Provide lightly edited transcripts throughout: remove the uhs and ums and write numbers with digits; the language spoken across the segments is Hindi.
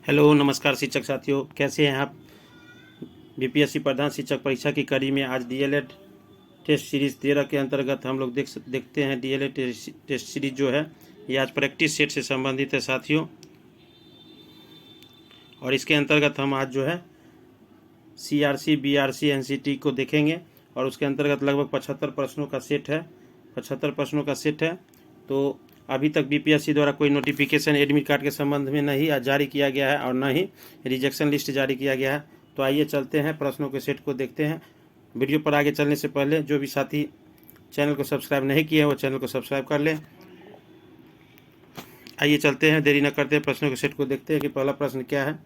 हेलो नमस्कार शिक्षक साथियों, कैसे हैं आप। बीपीएससी प्रधान शिक्षक परीक्षा की कड़ी में आज डीएलएड टेस्ट सीरीज 13 के अंतर्गत हम लोग देखते हैं। डीएलएड टेस्ट सीरीज जो है ये आज प्रैक्टिस सेट से संबंधित है साथियों, और इसके अंतर्गत हम आज जो है सीआरसी बीआरसी एनसीटी को देखेंगे और उसके अंतर्गत लगभग 75 प्रश्नों का सेट है। 75 प्रश्नों का सेट है। तो अभी तक बीपीएससी द्वारा कोई नोटिफिकेशन एडमिट कार्ड के संबंध में नहीं जारी किया गया है और न ही रिजेक्शन लिस्ट जारी किया गया है। तो आइए चलते हैं, प्रश्नों के सेट को देखते हैं। वीडियो पर आगे चलने से पहले जो भी साथी चैनल को सब्सक्राइब नहीं किए हैं वो चैनल को सब्सक्राइब कर लें। आइए चलते हैं, देरी न करते हैं, प्रश्नों के सेट को देखते हैं कि पहला प्रश्न क्या है।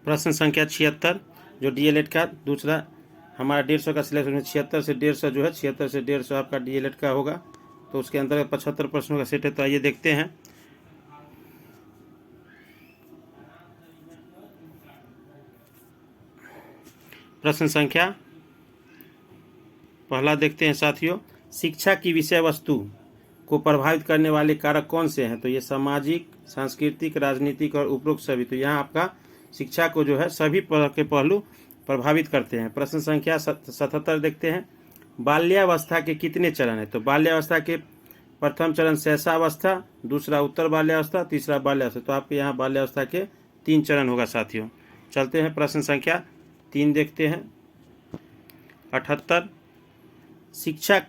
प्रश्न संख्या 76 जो डीएलएड का दूसरा हमारा 150 का सिलेक्शन में 76 से 150 जो है 76 से 150 आपका डीएलएड का होगा। तो उसके अंतर्गत 75 प्रश्नों का सेट है। तो आइए देखते हैं। प्रश्न संख्या पहला देखते हैं साथियों, शिक्षा की विषय वस्तु को प्रभावित करने वाले कारक कौन से हैं। तो ये सामाजिक, सांस्कृतिक, राजनीतिक और उपरोक्त सभी। तो यहाँ आपका शिक्षा को जो है सभी के पहलू प्रभावित करते हैं। प्रश्न संख्या 77 देखते हैं, बाल्यावस्था के कितने चरण हैं। तो बाल्यावस्था के प्रथम चरण शैशवावस्था, दूसरा उत्तर बाल्यावस्था, तीसरा बाल्यावस्था। तो आपके यहाँ बाल्यावस्था के 3 चरण होगा साथियों। चलते हैं प्रश्न संख्या 3 देखते हैं। 78, शिक्षा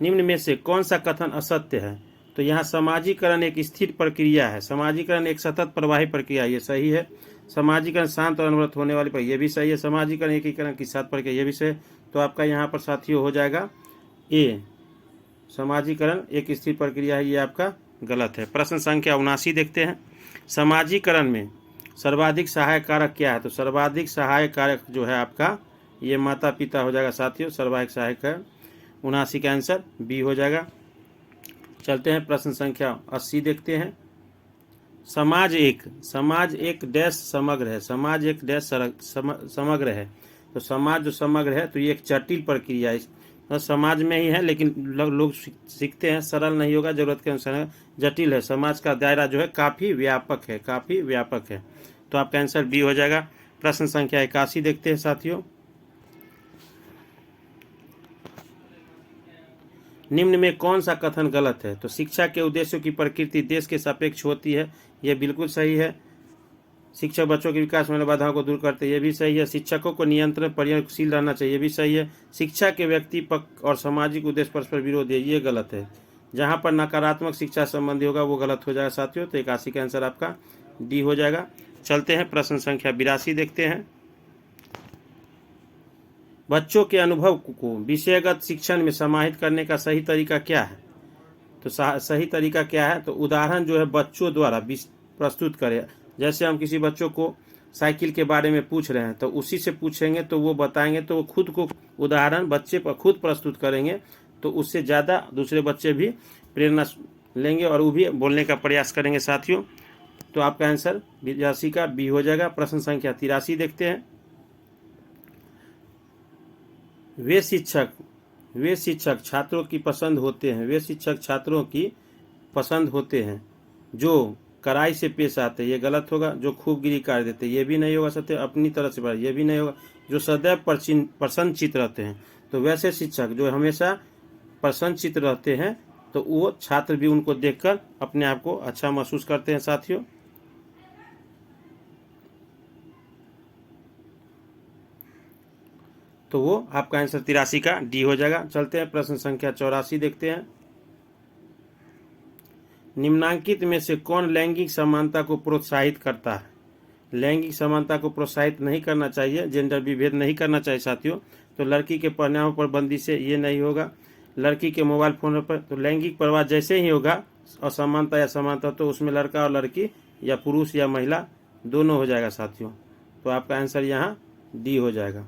निम्न में से कौन सा कथन असत्य है। तो यहाँ समाजीकरण एक स्थिर प्रक्रिया है, समाजीकरण एक सतत प्रवाही प्रक्रिया, ये सही है। समाजीकरण शांत और अनवरत होने वाली प्रक्रिया, ये भी सही है। समाजीकरण एकीकरण की साथ प्रक्रिया, ये भी सही है। तो आपका यहाँ पर साथियों हो जाएगा ए, समाजीकरण एक स्थिर प्रक्रिया है, ये आपका गलत है। प्रश्न संख्या 79 देखते हैं, समाजीकरण में सर्वाधिक सहायक कारक क्या है। तो सर्वाधिक सहायक कारक जो है आपका ये माता पिता हो जाएगा साथियों। सर्वाधिक सहायक है 79 का आंसर बी हो जाएगा। चलते हैं प्रश्न संख्या 80 देखते हैं, समाज एक डैश समग्र है। समाज एक डैश समग्र है। तो समाज जो समग्र है तो ये एक जटिल प्रक्रिया है। तो समाज में ही है लेकिन लोग सीखते हैं, सरल नहीं होगा, जरूरत के अनुसार जटिल है। समाज का दायरा जो है काफ़ी व्यापक है, काफ़ी व्यापक है। तो आपका आंसर बी हो जाएगा। प्रश्न संख्या 81 देखते हैं साथियों, निम्न में कौन सा कथन गलत है। तो शिक्षा के उद्देश्यों की प्रकृति देश के सापेक्ष होती है, यह बिल्कुल सही है। शिक्षक बच्चों के विकास में वाली बाधाओं को दूर करते हैं, ये भी सही है। शिक्षकों को नियंत्रण प्रयत्नशील रहना चाहिए, ये भी सही है। शिक्षा के व्यक्ति पक्ष और सामाजिक उद्देश्य परस्पर विरोध है, ये गलत है। जहाँ पर नकारात्मक शिक्षा संबंधी होगा वो गलत हो जाएगा साथियों। तो 81 का आंसर आपका डी हो जाएगा। चलते हैं प्रश्न संख्या 82 देखते हैं, बच्चों के अनुभव को विषयगत शिक्षण में समाहित करने का सही तरीका क्या है। तो सही तरीका क्या है। तो उदाहरण जो है बच्चों द्वारा प्रस्तुत करें। जैसे हम किसी बच्चों को साइकिल के बारे में पूछ रहे हैं तो उसी से पूछेंगे तो वो बताएंगे, तो वो खुद को उदाहरण बच्चे पर खुद प्रस्तुत करेंगे तो उससे ज़्यादा दूसरे बच्चे भी प्रेरणा लेंगे और वो भी बोलने का प्रयास करेंगे साथियों। तो आपका आंसर 82 का बी हो जाएगा। प्रश्न संख्या 83 देखते हैं, वे शिक्षक छात्रों की पसंद होते हैं। वे शिक्षक छात्रों की पसंद होते हैं जो कड़ाई से पेश आते हैं, ये गलत होगा। जो खूब गिरी काट देते हैं, ये भी नहीं होगा सत्य। अपनी तरह से ये भी नहीं होगा। जो सदैव प्रसन्नचित्त रहते हैं, तो वैसे शिक्षक जो हमेशा प्रसन्नचित्त रहते हैं तो वो छात्र भी उनको देखकर अपने आप को अच्छा महसूस करते हैं साथियों। तो वो आपका आंसर 83 का डी हो जाएगा। चलते हैं प्रश्न संख्या 84 देखते हैं, निम्नांकित में से कौन लैंगिक समानता को प्रोत्साहित करता है। लैंगिक समानता को प्रोत्साहित नहीं करना चाहिए, जेंडर विभेद नहीं करना चाहिए साथियों। तो लड़की के पहनावे पर बंदी से ये नहीं होगा। लड़की के मोबाइल फोन पर तो लैंगिक प्रवाह जैसे ही होगा असमानता या समानता, तो उसमें लड़का और लड़की या पुरुष या महिला दोनों हो जाएगा साथियों। तो आपका आंसर यहाँ डी हो जाएगा।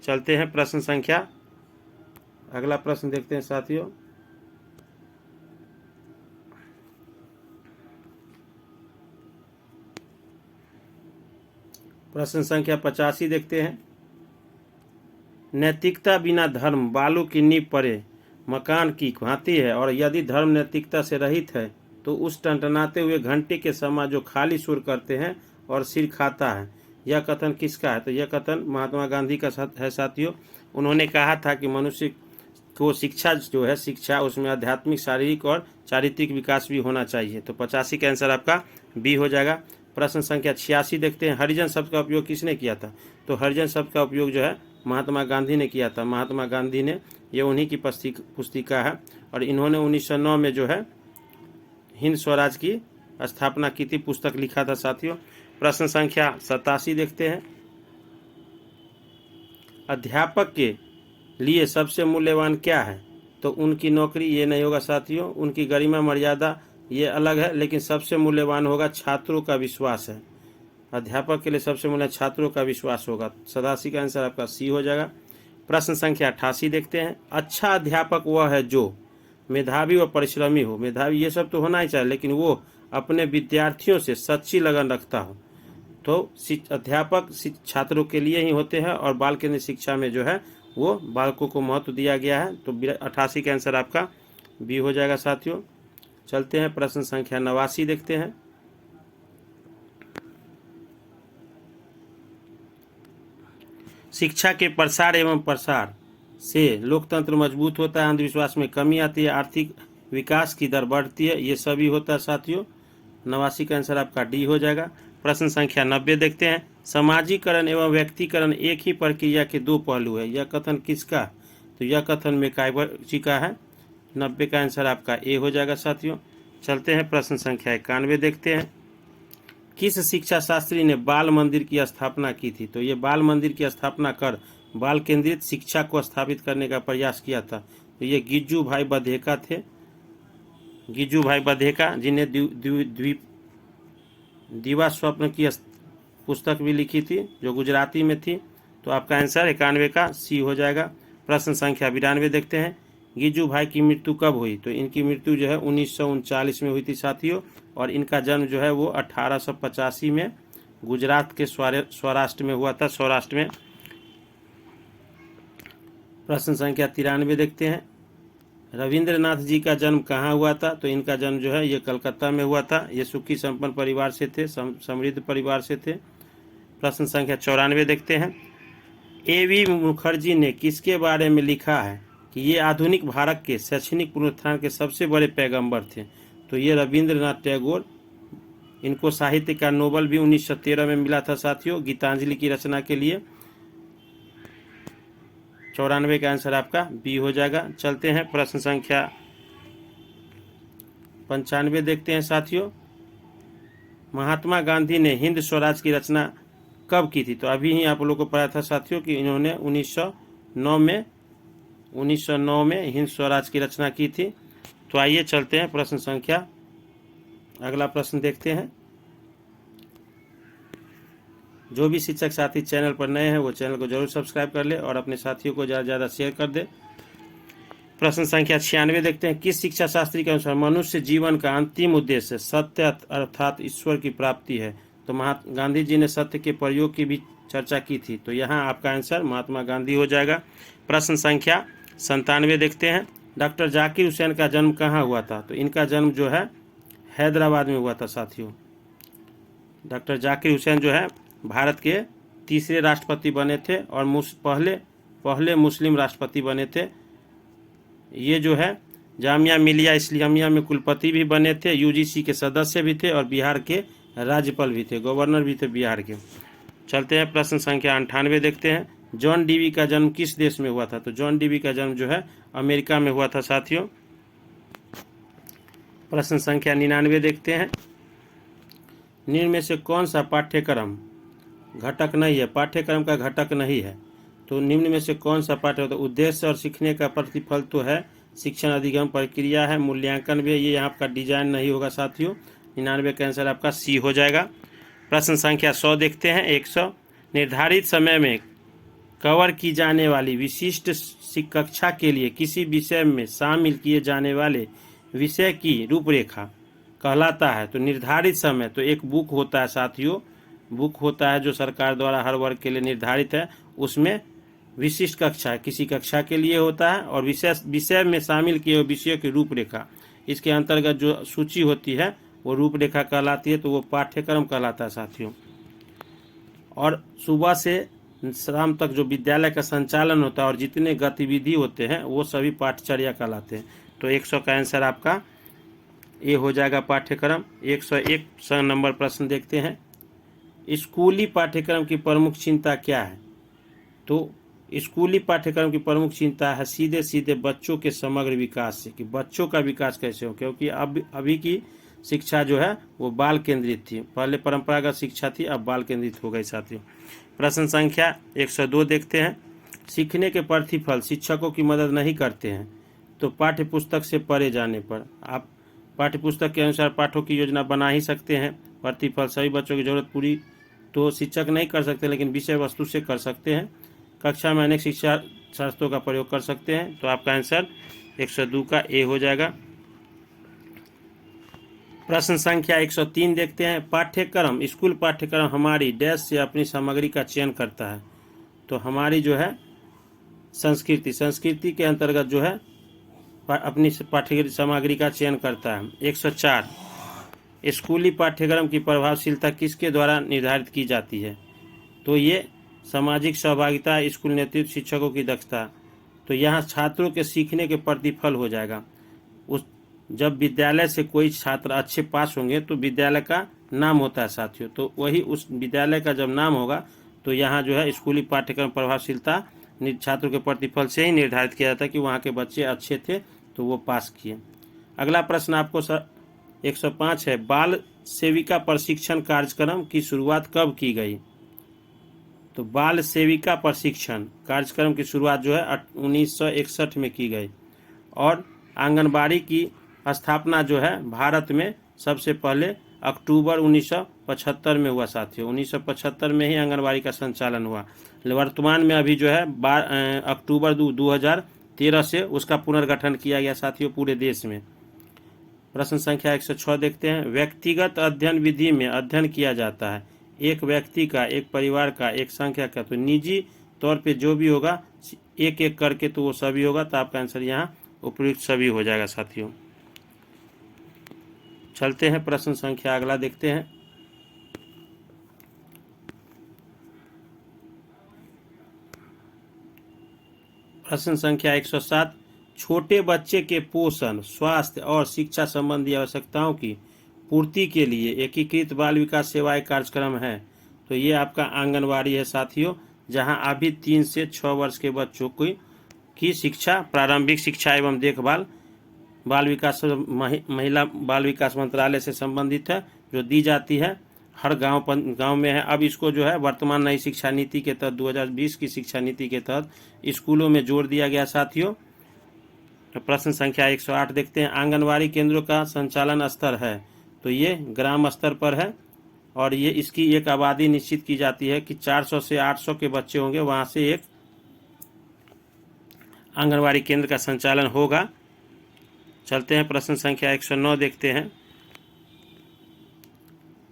चलते हैं प्रश्न संख्या, अगला प्रश्न देखते हैं साथियों, प्रश्न संख्या 85 देखते हैं, नैतिकता बिना धर्म बालू की नींव पड़े मकान की भांति है, और यदि धर्म नैतिकता से रहित है तो उस टनटनाते हुए घंटे के समान जो खाली सुर करते हैं और सिर खाता है। यह कथन किसका है? तो यह कथन महात्मा गांधी का है साथियों। उन्होंने कहा था कि मनुष्य को शिक्षा जो है, शिक्षा उसमें आध्यात्मिक, शारीरिक और चारित्रिक विकास भी होना चाहिए। तो 85 का आंसर आपका बी हो जाएगा। प्रश्न संख्या 86 देखते हैं। हरिजन शब्द का उपयोग किसने किया था? तो हरिजन शब्द का उपयोग जो है महात्मा गांधी ने किया था। महात्मा गांधी ने, ये उन्हीं की पुस्तिका है, और इन्होंने 1909 में जो है हिंद स्वराज की स्थापना की थी, पुस्तक लिखा था साथियों। प्रश्न संख्या 87 देखते हैं। अध्यापक के लिए सबसे मूल्यवान क्या है? तो उनकी नौकरी, ये नहीं होगा साथियों। उनकी गरिमा मर्यादा, ये अलग है, लेकिन सबसे मूल्यवान होगा छात्रों का विश्वास है। अध्यापक के लिए सबसे मूल्यवान छात्रों का विश्वास होगा। 87 का आंसर आपका सी हो जाएगा। प्रश्न संख्या 88 देखते हैं। अच्छा अध्यापक वह है जो मेधावी व परिश्रमी हो। मेधावी ये सब तो होना ही चाहिए, लेकिन वो अपने विद्यार्थियों से सच्ची लगन रखता हो। तो अध्यापक छात्रों के लिए ही होते हैं, और बाल केंद्रित शिक्षा में जो है वो बालकों को महत्व दिया गया है। तो 88 का आंसर आपका बी हो जाएगा साथियों। चलते हैं प्रश्न संख्या 89 देखते हैं। शिक्षा के प्रसार एवं प्रसार से लोकतंत्र मजबूत होता है, अंधविश्वास में कमी आती है, आर्थिक विकास की दर बढ़ती है, ये सभी होता है साथियों। 89 का आंसर आपका डी हो जाएगा। प्रश्न संख्या 90 देखते हैं। समाजीकरण एवं व्यक्तिकरण एक ही प्रक्रिया के दो पहलू है। यह कथन किसका? तो यह कथन मैकाइवर का है। 90 का आंसर आपका ए हो जाएगा साथियों। चलते हैं प्रश्न संख्या 91 देखते हैं। किस शिक्षा शास्त्री ने बाल मंदिर की स्थापना की थी? तो ये बाल मंदिर की स्थापना कर बाल केंद्रित शिक्षा को स्थापित करने का प्रयास किया था। तो ये गिज्जू भाई बधेका थे। गिज्जू भाई बधेका, जिन्हें दीवा स्वप्न की पुस्तक भी लिखी थी, जो गुजराती में थी। तो आपका आंसर 91 का सी हो जाएगा। प्रश्न संख्या 92 देखते हैं। गिज्जू भाई की मृत्यु कब हुई? तो इनकी मृत्यु जो है 1939 में हुई थी साथियों, और इनका जन्म जो है वो 1885 में गुजरात के सौराष्ट्र में हुआ था, सौराष्ट्र में। प्रश्न संख्या 93 देखते हैं। रविंद्रनाथ जी का जन्म कहाँ हुआ था? तो इनका जन्म जो है ये कलकत्ता में हुआ था। ये सुखी संपन्न परिवार से थे, समृद्ध परिवार से थे। प्रश्न संख्या 94 देखते हैं। A.V. मुखर्जी ने किसके बारे में लिखा है कि ये आधुनिक भारत के शैक्षणिक पुनरुत्थान के सबसे बड़े पैगंबर थे? तो ये रविंद्रनाथ टैगोर। इनको साहित्य का नोबेल भी 1913 में मिला था साथियों, गीतांजलि की रचना के लिए। 94 का आंसर आपका बी हो जाएगा। चलते हैं प्रश्न संख्या 95 देखते हैं साथियों। महात्मा गांधी ने हिंद स्वराज की रचना कब की थी? तो अभी ही आप लोगों को पता था साथियों कि इन्होंने 1909 में हिंद स्वराज की रचना की थी। तो आइए चलते हैं प्रश्न संख्या, अगला प्रश्न देखते हैं। जो भी शिक्षक साथी चैनल पर नए हैं वो चैनल को जरूर सब्सक्राइब कर ले और अपने साथियों को ज़्यादा से ज़्यादा शेयर कर दे। प्रश्न संख्या 96 देखते हैं। किस शिक्षा शास्त्री के अनुसार मनुष्य जीवन का अंतिम उद्देश्य सत्य अर्थात ईश्वर की प्राप्ति है? तो महात्मा गांधी जी ने सत्य के प्रयोग की भी चर्चा की थी। तो यहाँ आपका आंसर महात्मा गांधी हो जाएगा। प्रश्न संख्या 97 देखते हैं। डॉक्टर जाकिर हुसैन का जन्म कहाँ हुआ था? तो इनका जन्म जो है हैदराबाद में हुआ था साथियों। डॉक्टर जाकिर हुसैन जो है भारत के तीसरे राष्ट्रपति बने थे और पहले मुस्लिम राष्ट्रपति बने थे। ये जो है जामिया मिलिया इस्लामिया में कुलपति भी बने थे, यूजीसी के सदस्य भी थे और बिहार के राज्यपाल भी थे, गवर्नर भी थे बिहार के। चलते हैं प्रश्न संख्या 98 देखते हैं। जॉन डीवी का जन्म किस देश में हुआ था? तो जॉन डीवी का जन्म जो है अमेरिका में हुआ था साथियों। प्रश्न संख्या 99 देखते हैं। निम्न में से कौन सा पाठ्यक्रम घटक नहीं है? पाठ्यक्रम का घटक नहीं है। तो निम्न में से कौन सा पाठ्य होता है? उद्देश्य और सीखने का प्रतिफल तो है, शिक्षण अधिगम प्रक्रिया है, मूल्यांकन भी है। ये यहाँ का डिजाइन नहीं होगा साथियों। 99 का आंसर आपका सी हो जाएगा। प्रश्न संख्या 100 देखते हैं। 100 निर्धारित समय में कवर की जाने वाली विशिष्ट कक्षा के लिए किसी विषय में शामिल किए जाने वाले विषय की रूपरेखा कहलाता है। तो निर्धारित समय तो एक बुक होता है साथियों, बुक होता है जो सरकार द्वारा हर वर्ग के लिए निर्धारित है। उसमें विशिष्ट कक्षा किसी कक्षा के लिए होता है, और विषय में शामिल किए हुए विषयों की रूपरेखा, इसके अंतर्गत जो सूची होती है वो रूपरेखा कहलाती है, तो वो पाठ्यक्रम कहलाता है साथियों। और सुबह से शाम तक जो विद्यालय का संचालन होता है और जितने गतिविधि होते हैं वो सभी पाठचर्या कहलाते हैं। तो 100 का आंसर आपका ये हो जाएगा पाठ्यक्रम। 101 नंबर प्रश्न देखते हैं। स्कूली पाठ्यक्रम की प्रमुख चिंता क्या है? तो स्कूली पाठ्यक्रम की प्रमुख चिंता है सीधे सीधे बच्चों के समग्र विकास से, कि बच्चों का विकास कैसे हो, क्योंकि अब अभी की शिक्षा जो है वो बाल केंद्रित थी, पहले परंपरागत शिक्षा थी, अब बाल केंद्रित हो गई साथियों। प्रश्न संख्या 102 देखते हैं। सीखने के प्रतिफल शिक्षकों की मदद नहीं करते हैं, तो पाठ्य पुस्तक से पढ़े जाने पर आप पाठ्य पुस्तक के अनुसार पाठों की योजना बना ही सकते हैं। प्रतिफल सभी बच्चों की जरूरत पूरी तो शिक्षक नहीं कर सकते, लेकिन विषय वस्तु से कर सकते हैं। कक्षा में अनेक शिक्षा शास्त्रों का प्रयोग कर सकते हैं। तो आपका आंसर 102 का ए हो जाएगा। प्रश्न संख्या 103 देखते हैं। पाठ्यक्रम स्कूल पाठ्यक्रम हमारी डैश से अपनी सामग्री का चयन करता है, तो हमारी जो है संस्कृति के अंतर्गत जो है अपनी पाठ्य सामग्री का चयन करता है। 104 स्कूली पाठ्यक्रम की प्रभावशीलता किसके द्वारा निर्धारित की जाती है? तो ये सामाजिक सहभागिता, स्कूल नेतृत्व, शिक्षकों की दक्षता। तो यहाँ छात्रों के सीखने के प्रतिफल हो जाएगा। उस जब विद्यालय से कोई छात्र अच्छे पास होंगे तो विद्यालय का नाम होता है साथियों, तो वही उस विद्यालय का जब नाम होगा तो यहाँ जो है स्कूली पाठ्यक्रम प्रभावशीलता छात्रों के प्रतिफल से ही निर्धारित किया जाता है कि वहाँ के बच्चे अच्छे थे तो वो पास किए। अगला प्रश्न आपको 105 है। बाल सेविका प्रशिक्षण कार्यक्रम की शुरुआत कब की गई? तो बाल सेविका प्रशिक्षण कार्यक्रम की शुरुआत जो है 1961 में की गई, और आंगनबाड़ी की स्थापना जो है भारत में सबसे पहले अक्टूबर 1975 में हुआ साथियों। 1975 में ही आंगनबाड़ी का संचालन हुआ। वर्तमान में अभी जो है अक्टूबर 2013 से उसका पुनर्गठन किया गया साथियों पूरे देश में। प्रश्न संख्या 106 देखते हैं। व्यक्तिगत अध्ययन विधि में अध्ययन किया जाता है एक व्यक्ति का, एक परिवार का, एक संख्या का, तो निजी तौर पे जो भी होगा एक एक करके तो वो सभी होगा, तो आपका आंसर यहाँ उपयुक्त सभी हो जाएगा साथियों। चलते हैं प्रश्न संख्या अगला देखते हैं। प्रश्न संख्या 107 छोटे बच्चे के पोषण, स्वास्थ्य और शिक्षा संबंधी आवश्यकताओं की पूर्ति के लिए एकीकृत बाल विकास सेवाएं कार्यक्रम है। तो ये आपका आंगनवाड़ी है साथियों, जहां अभी 3 से 6 वर्ष के बच्चों की शिक्षा, प्रारंभिक शिक्षा एवं देखभाल बाल विकास महिला बाल विकास मंत्रालय से संबंधित है, जो दी जाती है हर गांव में है। अब इसको जो है वर्तमान नई शिक्षा नीति के तहत 2020 की शिक्षा नीति के तहत स्कूलों में जोड़ दिया गया साथियों। तो प्रश्न संख्या 108 देखते हैं। आंगनवाड़ी केंद्रों का संचालन स्तर है, तो ये ग्राम स्तर पर है, और ये इसकी एक आबादी निश्चित की जाती है कि 400 से 800 के बच्चे होंगे, वहां से एक आंगनवाड़ी केंद्र का संचालन होगा। चलते हैं प्रश्न संख्या 109 देखते हैं।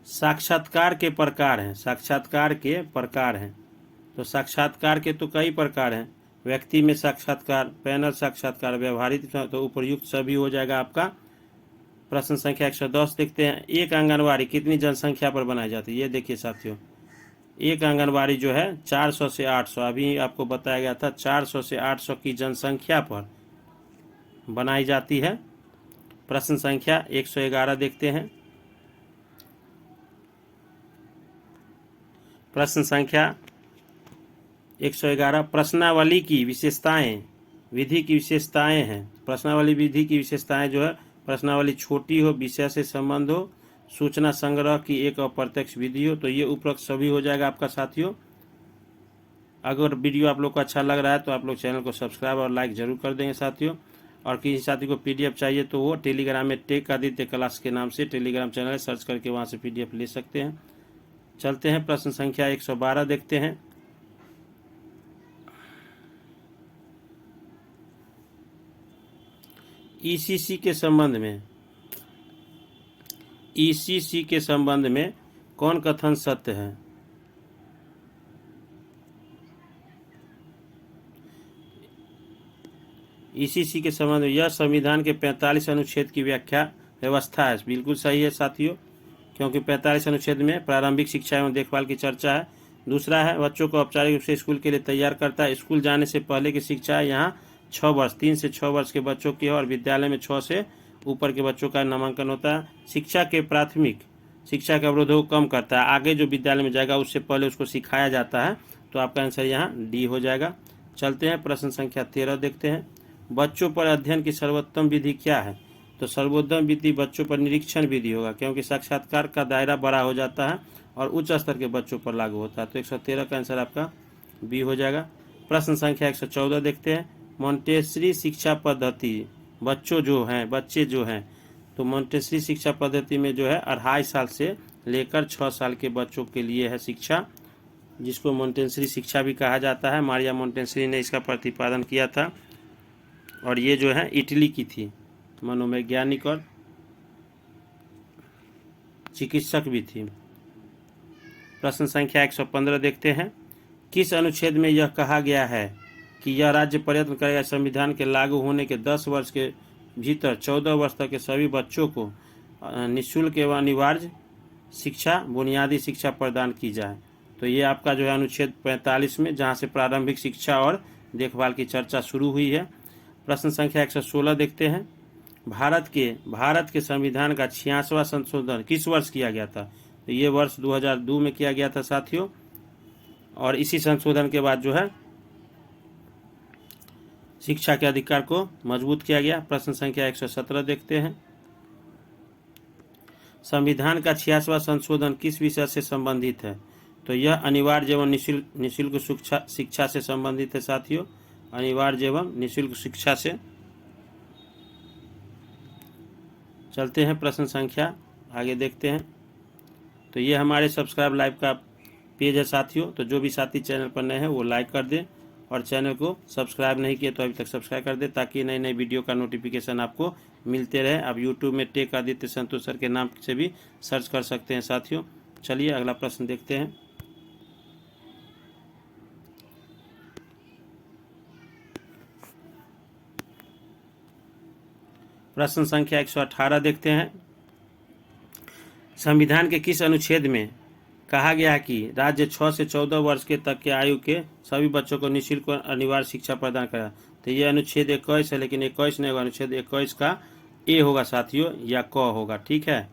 साक्षात्कार के प्रकार हैं। साक्षात्कार के प्रकार हैं, तो साक्षात्कार के तो कई प्रकार हैं। व्यक्ति में साक्षात्कार, पैनल साक्षात्कार, व्यवहारिक, तो उपयुक्त सभी हो जाएगा आपका। प्रश्न संख्या 110 देखते हैं। एक आंगनवाड़ी कितनी जनसंख्या पर बनाई जाती है? ये देखिए साथियों, एक आंगनवाड़ी जो है 400 से 800, अभी आपको बताया गया था 400 से 800 की जनसंख्या पर बनाई जाती है। प्रश्न संख्या 111 देखते हैं। प्रश्न संख्या 111 प्रश्नावली की विशेषताएं, विधि की विशेषताएं हैं। प्रश्नावली विधि की विशेषताएं जो है, प्रश्नावली छोटी हो, विषय से संबंध हो, सूचना संग्रह की एक अप्रत्यक्ष विधि हो, तो ये उपरोक्त सभी हो जाएगा आपका साथियों। अगर वीडियो आप लोग को अच्छा लग रहा है तो आप लोग चैनल को सब्सक्राइब और लाइक जरूर कर देंगे साथियों। और किसी साथी को पीडीएफ चाहिए तो वो टेलीग्राम में टेक आदित्य क्लास के नाम से टेलीग्राम चैनल है, सर्च करके वहाँ से पीडीएफ ले सकते हैं। चलते हैं प्रश्न संख्या 112 देखते हैं। ईसीसी के संबंध में कौन कथन सत्य है? इसी के संबंध में यह संविधान के 45 अनुच्छेद की व्याख्या व्यवस्था है। बिल्कुल सही है साथियों, क्योंकि 45 अनुच्छेद में प्रारंभिक शिक्षा एवं देखभाल की चर्चा है। दूसरा है बच्चों को औपचारिक रूप से स्कूल के लिए तैयार करता है। स्कूल जाने से पहले की शिक्षा यहाँ 6 वर्ष 3 से 6 वर्ष के बच्चों की है और विद्यालय में 6 से ऊपर के बच्चों का नामांकन होता है। शिक्षा के प्राथमिक शिक्षा के अवरोधों को कम करता है। आगे जो विद्यालय में जाएगा उससे पहले उसको सिखाया जाता है। तो आपका आंसर यहाँ डी हो जाएगा। चलते हैं प्रश्न संख्या 13 देखते हैं। बच्चों पर अध्ययन की सर्वोत्तम विधि क्या है? तो सर्वोत्तम विधि बच्चों पर निरीक्षण विधि होगा, क्योंकि साक्षात्कार का दायरा बड़ा हो जाता है और उच्च स्तर के बच्चों पर लागू होता है। तो 113 का आंसर आपका बी हो जाएगा। प्रश्न संख्या 114 देखते हैं। मॉन्टेसरी शिक्षा पद्धति बच्चे जो हैं तो मॉन्टेसरी शिक्षा पद्धति में जो है 2.5 साल से लेकर 6 साल के बच्चों के लिए है शिक्षा, जिसको मॉन्टेसरी शिक्षा भी कहा जाता है। मारिया मॉन्टेसरी ने इसका प्रतिपादन किया था और ये जो है इटली की थी, मनोवैज्ञानिक और चिकित्सक भी थी। प्रश्न संख्या 115 देखते हैं। किस अनुच्छेद में यह कहा गया है कि यह राज्य प्रयत्न करेगा संविधान के लागू होने के 10 वर्ष के भीतर 14 वर्ष तक के सभी बच्चों को निःशुल्क एवं अनिवार्य शिक्षा बुनियादी शिक्षा प्रदान की जाए? तो ये आपका जो है अनुच्छेद 45 में, जहाँ से प्रारंभिक शिक्षा और देखभाल की चर्चा शुरू हुई है। प्रश्न संख्या 116 देखते हैं। भारत के संविधान का 86वां संशोधन किस वर्ष किया गया था? तो ये वर्ष 2002 में किया गया था साथियों, और इसी संशोधन के बाद जो है शिक्षा के अधिकार को मजबूत किया गया। प्रश्न संख्या 117 देखते हैं। संविधान का 86वां संशोधन किस विषय से संबंधित है? तो यह अनिवार्य एवं निःशुल्क शिक्षा से संबंधित है साथियों, अनिवार्य एवं निःशुल्क शिक्षा से। चलते हैं प्रश्न संख्या आगे देखते हैं। तो ये हमारे सब्सक्राइब लाइव का पेज है साथियों, तो जो भी साथी चैनल पर नए हैं वो लाइक कर दें और चैनल को सब्सक्राइब नहीं किए तो अभी तक सब्सक्राइब कर दें, ताकि नई नई वीडियो का नोटिफिकेशन आपको मिलते रहे। आप यूट्यूब में टेक आदित्य संतोष सर के नाम से भी सर्च कर सकते हैं साथियों। चलिए अगला प्रश्न देखते हैं। प्रश्न संख्या 118 देखते हैं। संविधान के किस अनुच्छेद में कहा गया है कि राज्य 6 से 14 वर्ष के तक के आयु के सभी बच्चों को निःशुल्क और अनिवार्य शिक्षा प्रदान करेगा? तो ये अनुच्छेद 21 है, लेकिन 21 नहीं होगा, अनुच्छेद 21 का ए होगा साथियों, या क होगा। ठीक है,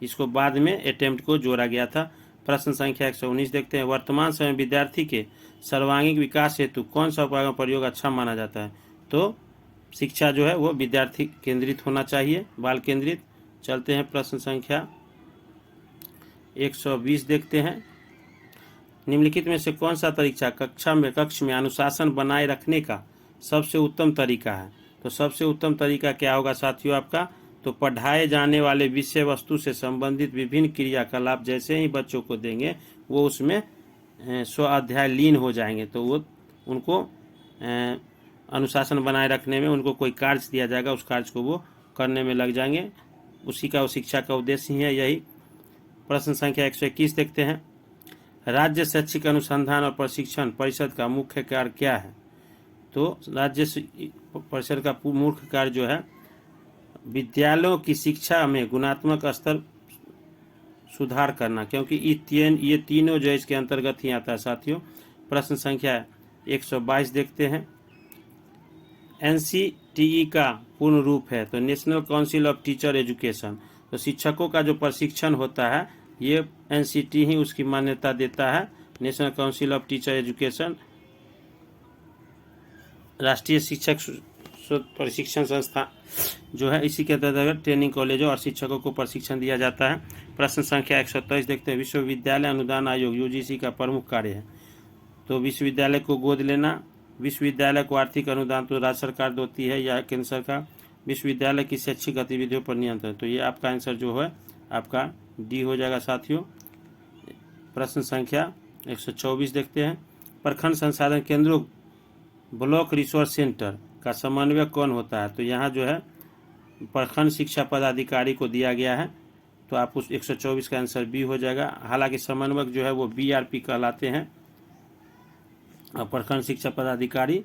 इसको बाद में अटेम्प्ट को जोड़ा गया था। प्रश्न संख्या 119 देखते हैं। वर्तमान समय विद्यार्थी के सर्वांगीण विकास हेतु कौन सा उपाय का प्रयोग अच्छा माना जाता है? तो शिक्षा जो है वो विद्यार्थी केंद्रित होना चाहिए, बाल केंद्रित। चलते हैं प्रश्न संख्या 120 देखते हैं। निम्नलिखित में से कौन सा तरीका कक्ष में अनुशासन बनाए रखने का सबसे उत्तम तरीका है? तो सबसे उत्तम तरीका क्या होगा साथियों आपका? तो पढ़ाए जाने वाले विषय वस्तु से संबंधित विभिन्न क्रियाकलाप जैसे ही बच्चों को देंगे वो उसमें स्व अध्याय लीन हो जाएंगे, तो वो उनको अनुशासन बनाए रखने में उनको कोई कार्य दिया जाएगा, उस कार्य को वो करने में लग जाएंगे। उसी का शिक्षा का उद्देश्य ही है यही। प्रश्न संख्या 121 देखते हैं। राज्य शैक्षिक अनुसंधान और प्रशिक्षण परिषद का मुख्य कार्य क्या है? तो राज्य परिषद का मुख्य कार्य जो है विद्यालयों की शिक्षा में गुणात्मक स्तर सुधार करना, क्योंकि ये तीनों जो इसके अंतर्गत ही आता है साथियों। प्रश्न संख्या 122 देखते हैं। NCTE का पूर्ण रूप है? तो national council of teacher education. तो शिक्षकों का जो प्रशिक्षण होता है ये NCTE ही उसकी मान्यता देता है। National council of teacher education राष्ट्रीय शिक्षक प्रशिक्षण संस्थान जो है, इसी के अंतर्गत ट्रेनिंग कॉलेजों और शिक्षकों को प्रशिक्षण दिया जाता है। प्रश्न संख्या 127 देखते हैं। विश्वविद्यालय अनुदान आयोग UGC का प्रमुख कार्य है? तो विश्वविद्यालय को गोद लेना। विश्वविद्यालय को आर्थिक अनुदान तो राज्य सरकार देती है या केंद्र सरकार। विश्वविद्यालय की शैक्षिक गतिविधियों पर नियंत्रण। तो ये आपका आंसर जो है आपका डी हो जाएगा साथियों। प्रश्न संख्या 124 देखते हैं। प्रखंड संसाधन केंद्रों ब्लॉक रिसोर्स सेंटर का समन्वय कौन होता है? तो यहाँ जो है प्रखंड शिक्षा पदाधिकारी को दिया गया है, तो आप उस 124 का आंसर बी हो जाएगा। हालांकि समन्वयक जो है वो BRP कहलाते हैं और प्रखंड शिक्षा पदाधिकारी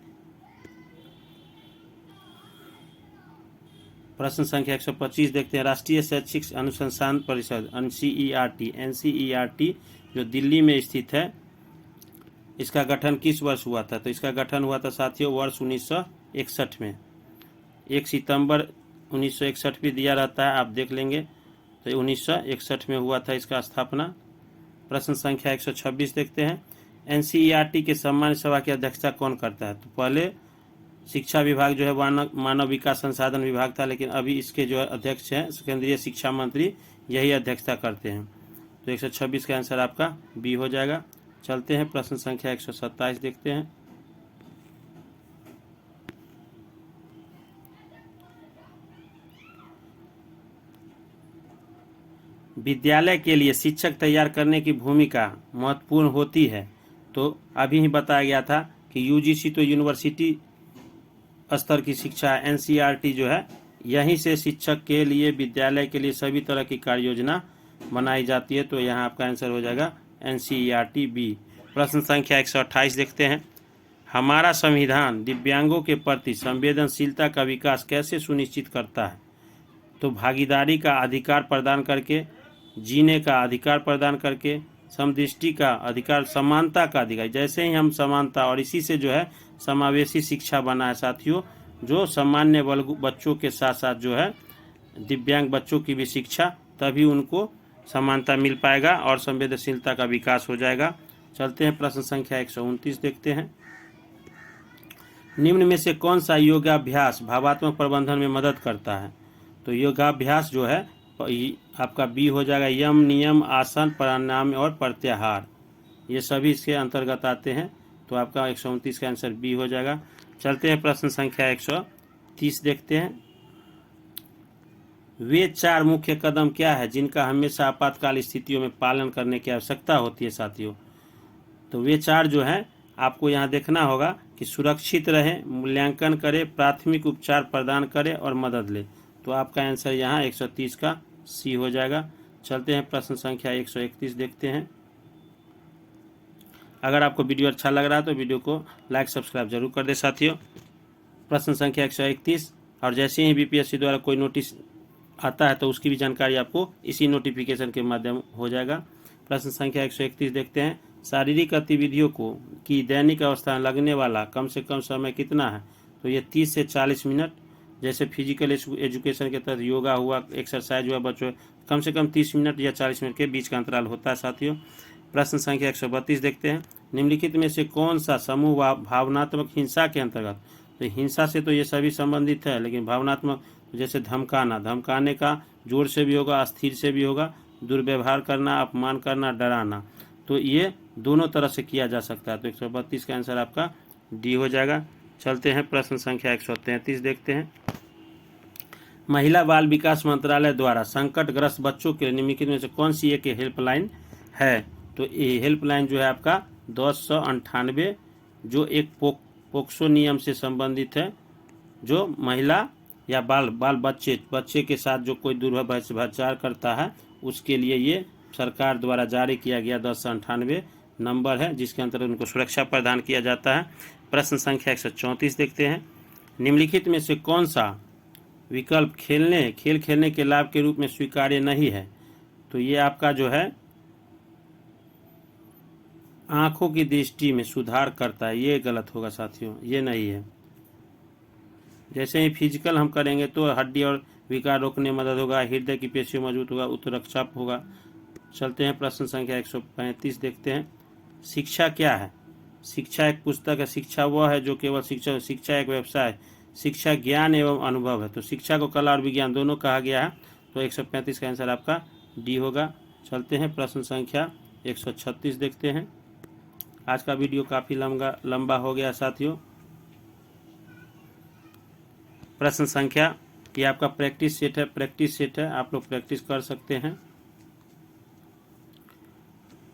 प्रश्न संख्या 125 देखते हैं। राष्ट्रीय शैक्षिक अनुसंधान परिषद NCERT जो दिल्ली में स्थित है, इसका गठन किस वर्ष हुआ था? तो इसका गठन हुआ था साथियों वर्ष 1961 में। 1 सितंबर 1961 भी दिया रहता है, आप देख लेंगे। तो 1961 में हुआ था इसका स्थापना। प्रश्न संख्या 126 देखते हैं। NCERT के सम्मान्य सभा की अध्यक्षता कौन करता है? तो पहले शिक्षा विभाग जो है मानव विकास संसाधन विभाग था, लेकिन अभी इसके जो है अध्यक्ष हैं केंद्रीय शिक्षा मंत्री, यही अध्यक्षता करते हैं। तो 126 का आंसर आपका बी हो जाएगा। चलते हैं प्रश्न संख्या 127 देखते हैं। विद्यालय के लिए शिक्षक तैयार करने की भूमिका महत्वपूर्ण होती है। तो अभी ही बताया गया था कि UGC तो यूनिवर्सिटी स्तर की शिक्षा, NCERT जो है यहीं से शिक्षक के लिए विद्यालय के लिए सभी तरह की कार्य योजना बनाई जाती है। तो यहाँ आपका आंसर हो जाएगा NCERT बी। प्रश्न संख्या 128 देखते हैं। हमारा संविधान दिव्यांगों के प्रति संवेदनशीलता का विकास कैसे सुनिश्चित करता है? तो भागीदारी का अधिकार प्रदान करके, जीने का अधिकार प्रदान करके, समदृष्टि का अधिकार, समानता का अधिकार। जैसे ही हम समानता और इसी से जो है समावेशी शिक्षा बना है साथियों, जो सामान्य बच्चों के साथ साथ जो है दिव्यांग बच्चों की भी शिक्षा, तभी उनको समानता मिल पाएगा और संवेदनशीलता का विकास हो जाएगा। चलते हैं प्रश्न संख्या 129 देखते हैं। निम्न में से कौन सा योगाभ्यास भावात्मक प्रबंधन में मदद करता है? तो योगाभ्यास जो है आपका बी हो जाएगा। यम, नियम, आसन, प्राणायाम और प्रत्याहार, ये सभी इसके अंतर्गत आते हैं। तो आपका 129 का आंसर बी हो जाएगा। चलते हैं प्रश्न संख्या 130 देखते हैं। वे 4 मुख्य कदम क्या है जिनका हमेशा आपातकाल स्थितियों में पालन करने की आवश्यकता होती है साथियों? तो वे 4 जो है आपको यहाँ देखना होगा कि सुरक्षित रहें, मूल्यांकन करें, प्राथमिक उपचार प्रदान करें और मदद लें। तो आपका आंसर यहाँ 130 का सी हो जाएगा। चलते हैं प्रश्न संख्या 131 देखते हैं। अगर आपको वीडियो अच्छा लग रहा है तो वीडियो को लाइक सब्सक्राइब जरूर कर दे साथियों। प्रश्न संख्या 131, और जैसे ही BPSC द्वारा कोई नोटिस आता है तो उसकी भी जानकारी आपको इसी नोटिफिकेशन के माध्यम हो जाएगा। प्रश्न संख्या 131 देखते हैं। शारीरिक गतिविधियों को की दैनिक अवस्था में लगने वाला कम से कम समय कितना है? तो ये 30 से 40 मिनट। जैसे फिजिकल एजुकेशन के तहत योगा हुआ, एक्सरसाइज हुआ, बच्चों कम से कम 30 मिनट या 40 मिनट के बीच का अंतराल होता है साथियों। प्रश्न संख्या 132 देखते हैं। निम्नलिखित में से कौन सा समूह भावनात्मक हिंसा के अंतर्गत? तो हिंसा से तो ये सभी संबंधित है, लेकिन भावनात्मक जैसे धमकाना, धमकाने का जोर से भी होगा, अस्थिर से भी होगा, दुर्व्यवहार करना, अपमान करना, डराना, तो ये दोनों तरह से किया जा सकता है। तो 132 का आंसर आपका डी हो जाएगा। चलते हैं प्रश्न संख्या 133 देखते हैं। महिला बाल विकास मंत्रालय द्वारा संकटग्रस्त बच्चों के लिए निम्नलिखित में से कौन सी एक हेल्पलाइन है? तो ये हेल्पलाइन जो है आपका 1098, जो एक पोक्सो नियम से संबंधित है, जो महिला या बाल बच्चे के साथ जो कोई दुर्व्यवहार करता है उसके लिए ये सरकार द्वारा जारी किया गया 1098 नंबर है, जिसके अंतर्गत उनको सुरक्षा प्रदान किया जाता है। प्रश्न संख्या 134 देखते हैं। निम्नलिखित में से कौन सा विकल्प खेल खेलने के लाभ के रूप में स्वीकार्य नहीं है? तो ये आपका जो है आंखों की दृष्टि में सुधार करता है, ये गलत होगा साथियों, ये नहीं है। जैसे ही फिजिकल हम करेंगे तो हड्डी और विकार रोकने में मदद होगा, हृदय की पेशियों मजबूत होगा, उत्तरक्षा होगा। चलते हैं प्रश्न संख्या 135 देखते हैं। शिक्षा क्या है? शिक्षा एक पुस्तक है। शिक्षा वह है जो केवल शिक्षा एक व्यवसाय, शिक्षा ज्ञान एवं अनुभव है। तो शिक्षा को कला और विज्ञान दोनों कहा गया है। तो 135 का आंसर आपका डी होगा। चलते हैं प्रश्न संख्या 136 देखते हैं। आज का वीडियो काफ़ी लंबा हो गया साथियों। प्रश्न संख्या, ये आपका प्रैक्टिस सेट है, आप लोग प्रैक्टिस कर सकते हैं।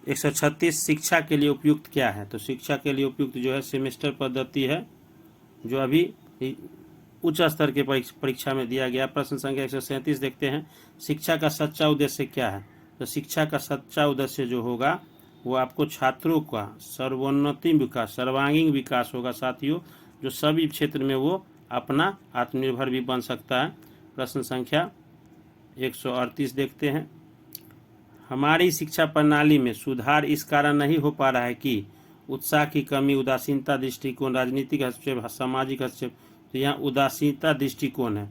136 शिक्षा के लिए उपयुक्त क्या है? तो शिक्षा के लिए उपयुक्त जो है सेमेस्टर पद्धति है, जो अभी उच्च स्तर के परीक्षा में दिया गया। प्रश्न संख्या 137 देखते हैं। शिक्षा का सच्चा उद्देश्य क्या है? तो शिक्षा का सच्चा उद्देश्य जो होगा वो आपको छात्रों का सर्वोन्नति विकास, सर्वांगीण विकास होगा साथियों, जो सभी क्षेत्र में वो अपना आत्मनिर्भर भी बन सकता है। प्रश्न संख्या 138 देखते हैं। हमारी शिक्षा प्रणाली में सुधार इस कारण नहीं हो पा रहा है कि उत्साह की कमी, उदासीनता दृष्टिकोण, राजनीतिक हस्तक्षेप, सामाजिक हस्तक्षेप। तो यहाँ उदासीनता दृष्टिकोण है,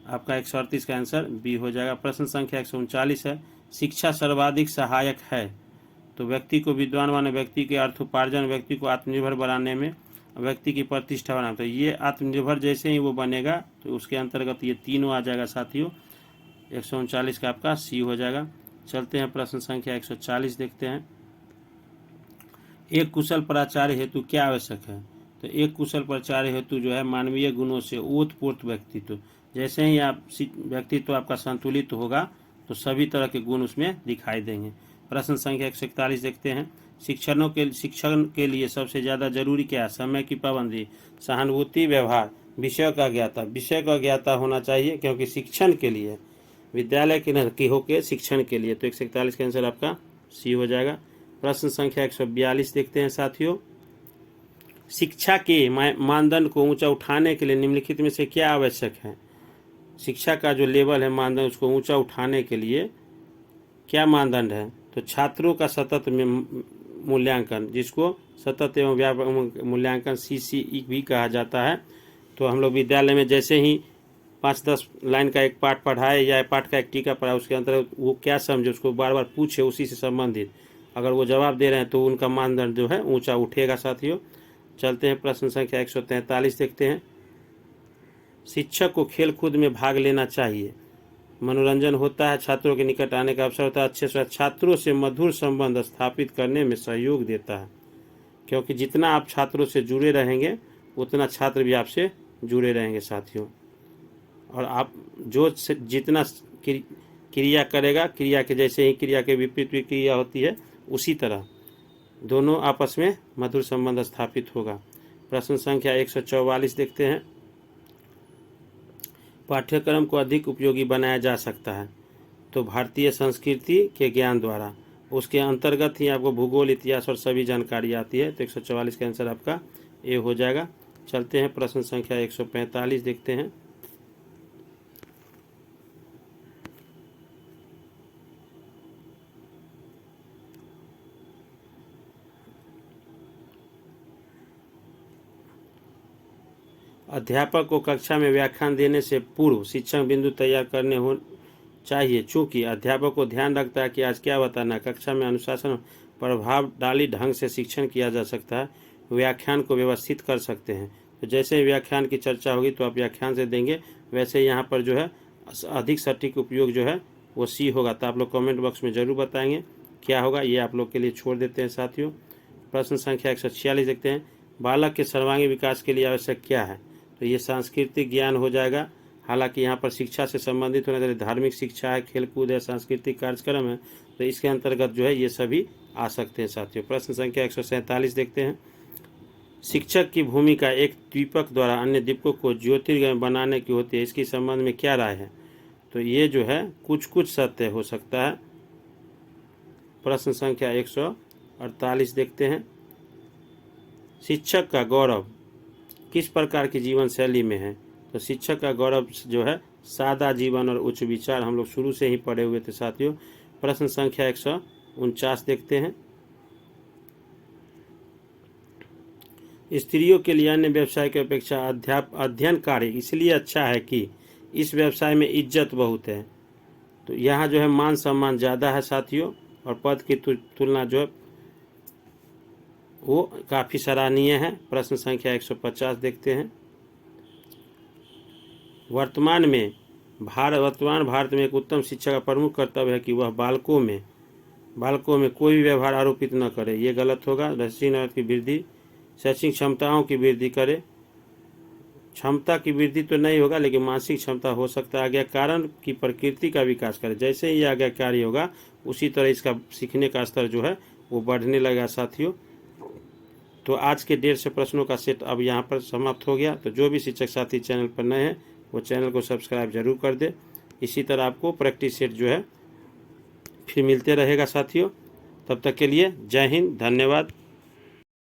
आपका 138 का आंसर बी हो जाएगा। प्रश्न संख्या 139 है, शिक्षा सर्वाधिक सहायक है तो व्यक्ति को विद्वान बनाने, व्यक्ति के अर्थोपार्जन, व्यक्ति को आत्मनिर्भर बनाने में, व्यक्ति की प्रतिष्ठा बनाने। तो ये आत्मनिर्भर जैसे ही वो बनेगा तो उसके अंतर्गत ये तीनों आ जाएगा साथियों। 139 का आपका सी हो जाएगा। चलते हैं प्रश्न संख्या 140 देखते हैं। एक कुशल प्राचार्य हेतु क्या आवश्यक है? तो एक कुशल प्राचार्य हेतु जो है मानवीय गुणों से ओतप्रोत व्यक्तित्व। जैसे ही आप व्यक्तित्व आपका संतुलित होगा तो सभी तरह के गुण उसमें दिखाई देंगे। प्रश्न संख्या 141 देखते हैं। शिक्षण के लिए सबसे ज़्यादा जरूरी क्या है? समय की पाबंदी, सहानुभूति, व्यवहार, विषय का ज्ञाता। विषय का ज्ञाता होना चाहिए क्योंकि शिक्षण के लिए, विद्यालय के नरकी होकर शिक्षण के लिए। तो 141 का आंसर आपका सी हो जाएगा। प्रश्न संख्या 142 देखते हैं साथियों। शिक्षा के मानदंड को ऊंचा उठाने के लिए निम्नलिखित में से क्या आवश्यक है? शिक्षा का जो लेवल है, मानदंड, उसको ऊंचा उठाने के लिए क्या मानदंड है? तो छात्रों का सतत मूल्यांकन, जिसको सतत एवं व्यापक मूल्यांकन CCE भी कहा जाता है। तो हम लोग विद्यालय में जैसे ही 5-10 लाइन का एक पाठ पढ़ाए या पाठ का एक टीका पढ़ाए, उसके अंतर्गत वो क्या समझे उसको बार बार पूछे, उसी से संबंधित अगर वो जवाब दे रहे हैं तो उनका मानदंड जो है ऊंचा उठेगा साथियों। चलते हैं प्रश्न संख्या 143 देखते हैं। शिक्षक को खेल कूद में भाग लेना चाहिए, मनोरंजन होता है, छात्रों के निकट आने का अवसर होता है, अच्छे से छात्रों से मधुर संबंध स्थापित करने में सहयोग देता है। क्योंकि जितना आप छात्रों से जुड़े रहेंगे उतना छात्र भी आपसे जुड़े रहेंगे साथियों। और आप जो जितना क्रिया करेगा, क्रिया के जैसे ही क्रिया के विपरीत क्रिया होती है, उसी तरह दोनों आपस में मधुर संबंध स्थापित होगा। प्रश्न संख्या 144 देखते हैं। पाठ्यक्रम को अधिक उपयोगी बनाया जा सकता है तो भारतीय संस्कृति के ज्ञान द्वारा। उसके अंतर्गत ही आपको भूगोल, इतिहास और सभी जानकारी आती है। तो 144 का आंसर आपका ए हो जाएगा। चलते हैं प्रश्न संख्या 145 देखते हैं। अध्यापक को कक्षा में व्याख्यान देने से पूर्व शिक्षण बिंदु तैयार करने हो चाहिए। चूँकि अध्यापक को ध्यान रखता है कि आज क्या बताना, कक्षा में अनुशासन प्रभावशाली ढंग से शिक्षण किया जा सकता है, व्याख्यान को व्यवस्थित कर सकते हैं। तो जैसे ही व्याख्यान की चर्चा होगी तो आप व्याख्यान से देंगे, वैसे यहाँ पर जो है अधिक सटीक उपयोग जो है वो सी होगा। तो आप लोग कमेंट बॉक्स में ज़रूर बताएंगे क्या होगा, ये आप लोग के लिए छोड़ देते हैं साथियों। प्रश्न संख्या 146 देखते हैं। बालक के सर्वांगीण विकास के लिए आवश्यक क्या है? तो ये सांस्कृतिक ज्ञान हो जाएगा। हालांकि यहाँ पर शिक्षा से संबंधित होने वाली धार्मिक शिक्षा है, खेलकूद है, सांस्कृतिक कार्यक्रम है, तो इसके अंतर्गत जो है ये सभी आ सकते हैं साथियों। प्रश्न संख्या 147 देखते हैं। शिक्षक की भूमिका एक दीपक द्वारा अन्य दीपकों को ज्योतिर्मय बनाने की होती है, इसके संबंध में क्या राय है? तो ये जो है कुछ सत्य हो सकता है। प्रश्न संख्या 148 देखते हैं। शिक्षक का गौरव किस प्रकार की जीवन शैली में है? तो शिक्षक का गौरव जो है सादा जीवन और उच्च विचार, हम लोग शुरू से ही पढ़े हुए थे साथियों। प्रश्न संख्या 149 देखते हैं। स्त्रियों के लिए अन्य व्यवसाय की अपेक्षा अध्ययन कार्य इसलिए अच्छा है कि इस व्यवसाय में इज्जत बहुत है। तो यहाँ जो है मान सम्मान ज़्यादा है साथियों, और पद की तुलना जो है वो काफ़ी सराहनीय है। प्रश्न संख्या 150 देखते हैं। वर्तमान भारत में एक उत्तम शिक्षक का प्रमुख कर्तव्य है कि वह बालकों में कोई भी व्यवहार आरोपित न करे, ये गलत होगा। शैक्षणिक की वृद्धि, शैक्षणिक क्षमताओं की वृद्धि करे। क्षमता की वृद्धि तो नहीं होगा लेकिन मानसिक क्षमता हो सकता है। आज्ञा कारण की प्रकृति का विकास करे। जैसे ही आज्ञाकारी होगा उसी तरह इसका सीखने का स्तर जो है वो बढ़ने लगेगा साथियों। तो आज के 150 प्रश्नों का सेट अब यहाँ पर समाप्त हो गया। तो जो भी शिक्षक साथी चैनल पर नए हैं वो चैनल को सब्सक्राइब जरूर कर दे। इसी तरह आपको प्रैक्टिस सेट जो है फिर मिलते रहेगा साथियों। तब तक के लिए जय हिंद, धन्यवाद।